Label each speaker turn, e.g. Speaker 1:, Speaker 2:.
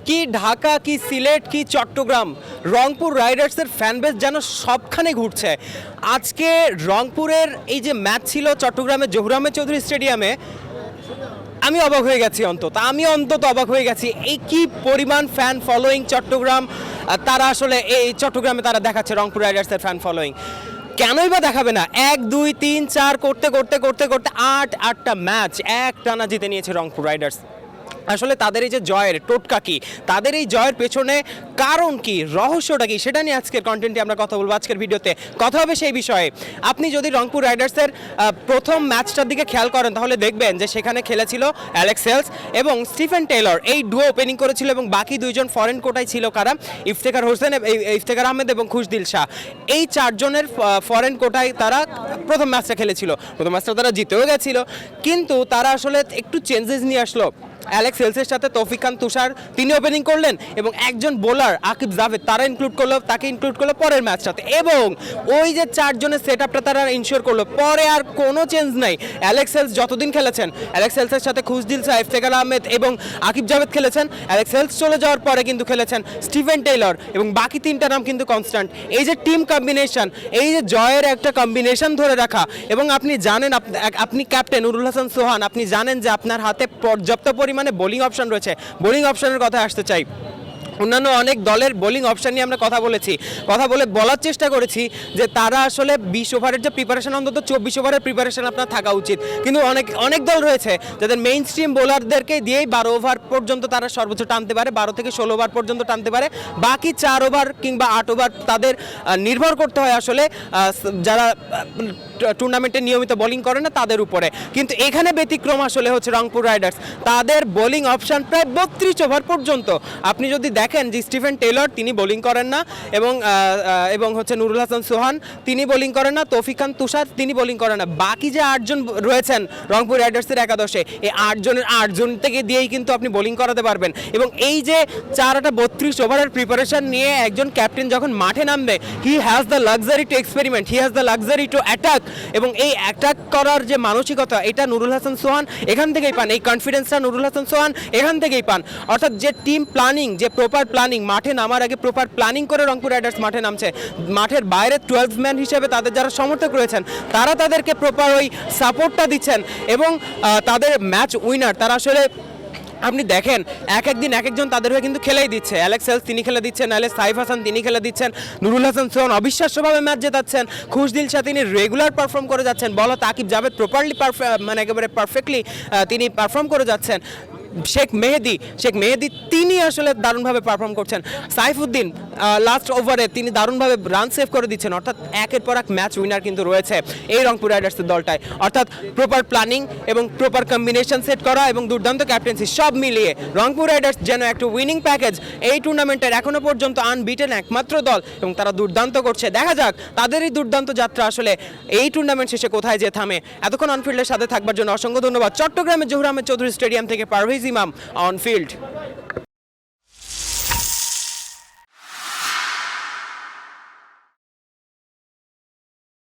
Speaker 1: কি ঢাকা, কি সিলেট, কি চট্টগ্রাম, রংপুর রাইডার্সের ফ্যানবেস যেন সবখানে ঘুরছে। আজকে রংপুরের এই যে ম্যাচ ছিল চট্টগ্রামের জহুর আহমেদ চৌধুরী স্টেডিয়ামে, আমি অবাক হয়ে গেছি। আমি অন্তত অবাক হয়ে গেছি এই কি পরিমাণ ফ্যান ফলোয়িং চট্টগ্রাম তারা আসলে এই চট্টগ্রামে তারা দেখাচ্ছে রংপুর রাইডার্সের ফ্যান ফলোয়িং। কেনই বা দেখাবে না? 1 2 3 4 করতে করতে করতে করতে 8টা ম্যাচ এক টানা জিতে নিয়েছে রংপুর রাইডার্স। আসলে তাদের এই যে জয়ের টোটকা কি, তাদের এই জয়ের পেছনে কারণ কি, রহস্যটা কি, সেটা নিয়ে আজকের কন্টেন্টে আমরা কথা বলবো। আজকের ভিডিওতে কথা হবে সেই বিষয়ে। আপনি যদি রংপুর রাইডার্সের প্রথম ম্যাচটার দিকে খেয়াল করেন তাহলে দেখবেন যে সেখানে খেলেছিল অ্যালেক্স হেলস এবং স্টিফেন টেইলর, এই ডুও ওপেনিং করেছিল এবং বাকি দুইজন ফরেন কোটায় ছিল কারা, ইফতেখার আহমেদ এবং খুশদিল শাহ। এই চারজনের ফরেন কোটায় তারা প্রথম ম্যাচটা খেলেছিল। প্রথম ম্যাচটা তারা জিতেও গেছিল, কিন্তু তারা আসলে একটু চেঞ্জেস নিয়ে আসলো। অ্যালেক্স হেলসের সাথে তৌফিক খান তুষার তিনি ওপেনিং করলেন এবং একজন বোলার আকিব জাভেদ তাকে ইনক্লুড করলো পরের ম্যাচটাতে, এবং ওই যে চারজনের সেট আপটা তারা ইনশিওর করলো। পরে আর কোনো চেঞ্জ নাই। অ্যালেক্স হেলস যতদিন খেলেছেন, অ্যালেক্স হেলসের সাথে খুশদিল শাহ, ইফতেখার আহমেদ এবং আকিব জাভেদ খেলেছেন। অ্যালেক্স হেলস চলে যাওয়ার পরে কিন্তু খেলেছেন স্টিফেন টেইলর এবং বাকি তিনটা নাম কিন্তু কনস্ট্যান্ট। এই যে টিম কম্বিনেশন, এই যে জয়ের একটা কম্বিনেশন ধরে রাখা, এবং আপনি জানেন আপনি ক্যাপ্টেন নুরুল হাসান সোহান, আপনি জানেন যে আপনার হাতে পর্যাপ্ত মানে বোলিং অপশন রয়েছে। বোলিং অপশনের কথা আসতে চাই, অন্যান্য অনেক দলের বোলিং অপশন নিয়ে আমরা কথা বলার চেষ্টা করেছি যে তারা আসলে 20 ওভারের যে প্রিপারেশন, অন্তত 24 ওভারের প্রিপারেশন আপনার থাকা উচিত। কিন্তু অনেক দল রয়েছে যাদের মেইন স্ট্রিম বোলারদেরকে দিয়েই 12 ওভার পর্যন্ত তারা সর্বোচ্চ টানতে পারে, 12 থেকে 16 ওভার পর্যন্ত টানতে পারে। বাকি 4 ওভার কিংবা 8 ওভার তাদের নির্ভর করতে হয় আসলে যারা টুর্নামেন্টে নিয়মিত বোলিং করে না তাদের উপরে। কিন্তু এখানে ব্যতিক্রম আসলে হচ্ছে রংপুর রাইডার্স। তাদের বোলিং অপশন প্রায় 32 ওভার পর্যন্ত। আপনি যদি দেখেন যে স্টিফেন টেইলর তিনি বোলিং করেন না, এবং হচ্ছে নুরুল হাসান সোহান তিনি বোলিং করেন না, তৌফিক খান তুষার তিনি বোলিং করেন না। বাকি যে 8 জন রয়েছেন রংপুর রাইডার্সের একাদশে, এই 8 জন থেকে দিয়েই কিন্তু আপনি বোলিং করাতে পারবেন। এবং এই যে 32 ওভারের প্রিপারেশন নিয়ে একজন ক্যাপ্টেন যখন মাঠে নামবে, he has the luxury to experiment, he has the luxury to attack. এবং এই অ্যাটাক করার যে মানসিকতা, এটা নুরুল হাসান সোহান এখান থেকেই পান। এই কনফিডেন্সটা নুরুল হাসান সোহান এখান থেকেই পান। অর্থাৎ যে টিম প্ল্যানিং, যে প্রপার প্ল্যানিং, মাঠে নামার আগে প্রপার প্ল্যানিং করে রংপুর রাইডার্স মাঠে নামছে। মাঠের বাইরে 12 ম্যান হিসেবে তাদের যারা সমর্থক রয়েছেন তারা তাদেরকে প্রপার ওই সাপোর্টটা দিচ্ছেন, এবং তাদের ম্যাচ উইনার তারা আসলে আপনি দেখেন একদিন একজন তাদের হয়ে কিন্তু খেলেই দিচ্ছে। অ্যালেক্স হেলস তিনি খেলে দিচ্ছেন, নাহলে সাইফ হাসান তিনি খেলে দিচ্ছেন, নুরুল হাসান সোহান অবিশ্বাস্যভাবে ম্যাচ জেতাচ্ছেন, খুশদিল শাহ তিনি রেগুলার পারফর্ম করে যাচ্ছেন, বলা আকিব জাভেদ প্রপারলি মানে একেবারে পারফেক্টলি তিনি পারফর্ম করে যাচ্ছেন। শেখ মেহেদি তিনি আসলে দারুণভাবে পারফর্ম করছেন। সাইফুদ্দিন লাস্ট ওভারে তিনি দারুণভাবে রান সেভ করে দিচ্ছেন। অর্থাৎ একের পর এক ম্যাচ উইনার কিন্তু রয়েছে এই রংপুর রাইডার্সের দলটায়। অর্থাৎ প্রপার প্ল্যানিং এবং প্রপার কম্বিনেশন সেট করা এবং দুর্দান্ত ক্যাপ্টেন্সি সব মিলিয়ে রংপুর রাইডার্স যেন একটা উইনিং প্যাকেজ। এই টুর্নামেন্টের এখনো পর্যন্ত আনবিটেন একমাত্র দল, এবং তারা দুর্দান্ত করছে। দেখা যাক তাদের এই দুর্দান্ত যাত্রা আসলে এই টুর্নামেন্ট শেষে কোথায় যে থামে। এতক্ষণ অনফিল্ডের সাথে থাকবার জন্য অসংখ্য ধন্যবাদ। চট্টগ্রামের জহুর আহমেদ চৌধুরী স্টেডিয়াম থেকে পারভেজ ইমাম, অন ফিল্ড।